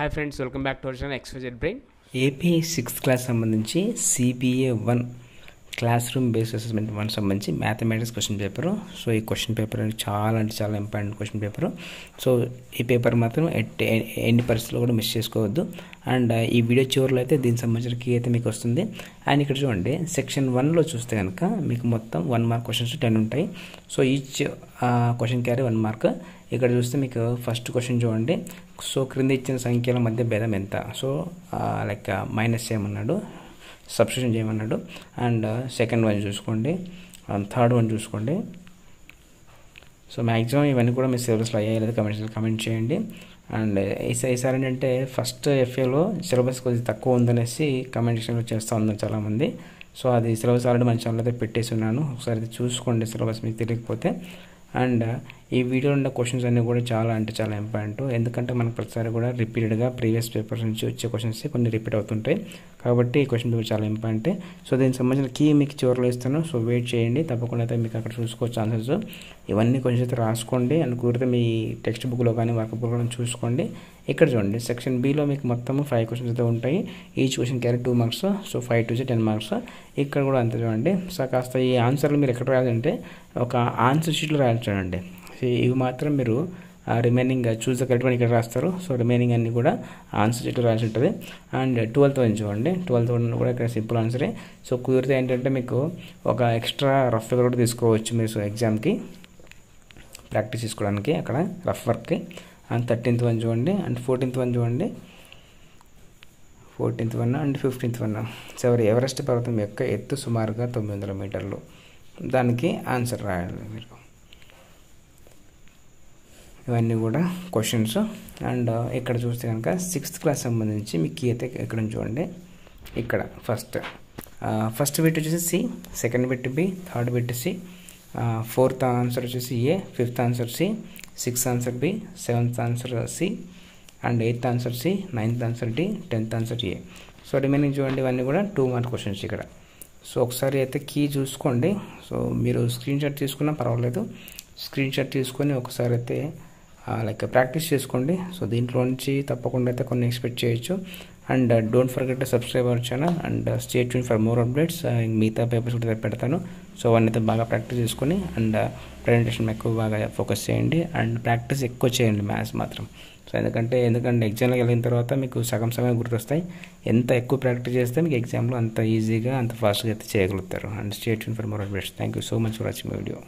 Hi friends, welcome back to our channel XYZ brain. AP 6th class సంబంధించి CBA 1 class room based assessment 1 సంబంధించి mathematics question paper. So ఈ question paper అనేది చాలా అంటే చాలా important question paper. So ఈ paper మాత్రం ఎన్ని పరిస్థితుల్లో కూడా మిస్ చేసుకోవద్దు. అండ్ ఈ వీడియో చివరిలో అయితే దీనికి సంబంధించిన కీ అయితే మీకు వస్తుంది. అండ్ ఇక్కడ చూడండి, సెక్షన్ 1లో చూస్తే కనుక మీకు మొత్తం 1 మార్క్ క్వశ్చన్స్ 10 ఉంటాయి. So each question carry 1 mark. ఇక్కడ చూస్తే మీకు ఫస్ట్ క్వశ్చన్ చూడండి. సో క్రింద ఇచ్చిన సంఖ్యల మధ్య భేదం ఎంత? సో లైక్ మైనస్ చేయమన్నాడు, సబ్స్టిట్యూషన్ చేయమన్నాడు. అండ్ సెకండ్ వన్ చూసుకోండి, థర్డ్ వన్ చూసుకోండి. సో మ్యాక్సిమం ఇవన్నీ కూడా మీ సిలబస్లో అయ్యాయి లేదా కమెంట్ చేయండి. అండ్ ఈసారి ఏంటంటే ఫస్ట్ FAలో సిలబస్ కొద్దిగా తక్కువ ఉందనేసి కమెంట్ సెక్షన్లో చేస్తూ ఉన్నారు చాలామంది. సో అది సిలబస్ ఆల్రెడీ మన ఛానల్ అయితే పెట్టేసి ఉన్నాను, ఒకసారి చూసుకోండి సిలబస్ మీకు తెలియకపోతే. అండ్ ఈ వీడియోలో ఉన్న క్వశ్చన్స్ అన్నీ కూడా చాలా అంటే చాలా ఇంపార్టెంట్. ఎందుకంటే మనకు ప్రతిసారి కూడా రిపీటెడ్గా ప్రీవియస్ పేపర్స్ నుంచి వచ్చే క్వశ్చన్స్ కొన్ని రిపీట్ అవుతుంటాయి కాబట్టి ఈ క్వశ్చన్ పేపర్ చాలా ఇంపార్టెంట్. సో దీనికి సంబంధించిన కీ మీకు చివరిలో ఇస్తాను. సో వెయిట్ చేయండి, తప్పకుండా అయితే మీకు అక్కడ చూసుకోవచ్చు ఆన్సర్స్. ఇవన్నీ కొంచెం అయితే రాసుకోండి. అండ్ కుదిరితే మీ టెక్స్ట్ బుక్లో కానీ వర్క్ బుక్లో కానీ చూసుకోండి. ఇక్కడ చూడండి, సెక్షన్ Bలో మీకు మొత్తం 5 క్వశ్చన్స్ అయితే ఉంటాయి. Each question carry 2 marks. So 5 to 10 marks. ఇక్కడ కూడా అంతే చూడండి. సో కాస్త ఈ ఆన్సర్లు మీరు ఎక్కడ రాయాలంటే ఒక ఆన్సర్ షీట్లో రాయాలి చూడండి. ఇవి మాత్రం మీరు remaining choose the correct one ఇక్కడ రాస్తారు. సో రిమైనింగ్ అన్ని కూడా ఆన్సర్ షీట్లో రాయాల్సి ఉంటుంది. అండ్ 12th వన్ చూడండి, 12th వన్ కూడా ఇక్కడ సింపుల్ ఆన్సరే. సో కుదిరితే ఏంటంటే మీకు ఒక ఎక్స్ట్రా రఫ్ వర్క్ కూడా తీసుకోవచ్చు మీరు. సో ఎగ్జామ్కి ప్రాక్టీస్ చేసుకోవడానికి అక్కడ రఫ్ వర్క్కి. అండ్ 13th వన్ చూడండి, అండ్ 14th వన్ చూడండి, 14th one and 15th one. So Everest పర్వతం యొక్క ఎత్తు సుమారుగా 900 మీటర్లు. దానికి ఆన్సర్ రాయాలి మీరు. ఇవన్నీ కూడా క్వశ్చన్స్. అండ్ ఇక్కడ చూస్తే కనుక 6th క్లాస్ సంబంధించి మీకు కీ అయితే ఇక్కడ చూడండి. ఇక్కడ ఫస్ట్ బిట్ వచ్చేసి C, second bit B, third bit C, 4th answer వచ్చేసి A, 5th answer C, 6th answer B, 7th answer C, and 8th answer C, 9th answer D, 10th answer A. So remaining చూడండి, ఇవన్నీ కూడా 2 mark questions ఇక్కడ. So ఒకసారి అయితే key చూసుకోండి. So మీరు screen shot తీసుకున్నా పర్వాలేదు, స్క్రీన్ షాట్ తీసుకొని ఒకసారి అయితే లైక్ ప్రాక్టీస్ చేసుకోండి. సో దీంట్లో నుంచి తప్పకుండా అయితే కొన్ని ఎక్స్పెక్ట్ చేయొచ్చు. And don't forget to subscribe our channel and stay tune for more updates. మిగతా పేపర్స్ కూడా పెడతాను. సో అవన్నీ అయితే బాగా ప్రాక్టీస్ చేసుకొని అండ్ ప్రజెంటేషన్ ఎక్కువ బాగా ఫోకస్ చేయండి. అండ్ ప్రాక్టీస్ ఎక్కువ చేయండి మ్యాథ్స్ మాత్రం. సో ఎందుకంటే ఎగ్జామ్లోకి వెళ్ళిన తర్వాత మీకు సగం సమయం గుర్తొస్తాయి. ఎంత ఎక్కువ ప్రాక్టీస్ చేస్తే మీకు ఎగ్జామ్లో అంత ఈజీగా అంత ఫాస్ట్గా అయితే చేయగలుగుతారు. And stay tune for more updates. Thank you so much for watching my video.